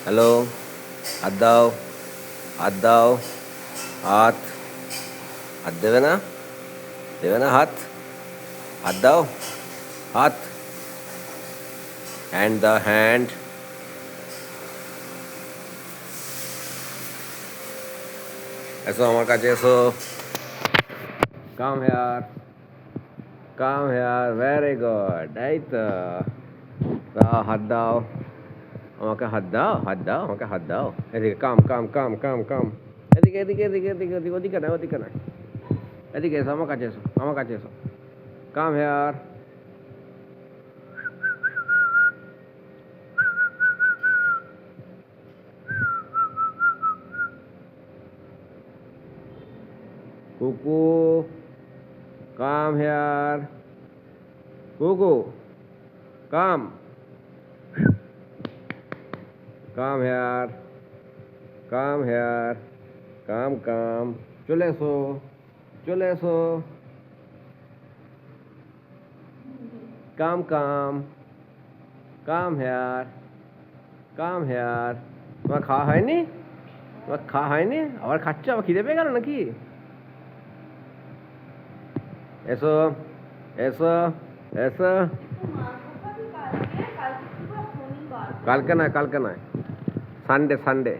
Hello, হাত দাও, হাত দাও, হাত, হাত দেবে না, দেবে না হাত, হাত দাও, হাত, হ্যান্ড দাও, হ্যান্ড, এসো আমার কাছে এসো, come here, come here, very good, এই তো, দাও হাত দাও, আমাকে হাত দাও, হাত দাও, আমাকে হাত দাও, এদিকে কাম কাম কাম কাম কাম, এদিকে এদিকে এদিকে এদিকে এদিকে, ওদিকে না ওদিকে না, এদিকে এসো আমার কাছে এসো, আমার কাছে এসো, কাম হেয়ার, কুকু, কাম হেয়ার, কুকু, কাম, কাম হেয়ার, কাম হেয়ার, কাম কাম, চলে এসো, চলে এসো, কাম কাম, কাম হেয়ার, কাম হেয়ার, তোমার খাওয়া হয়নি? তোমার খাওয়া হয়নি? আবার খাচ্ছ? আবার খিদে পেয়ে গেল নাকি? এসো, এসো, এসো, কালকে নয়, কালকে নয়, সানডে, সানডে।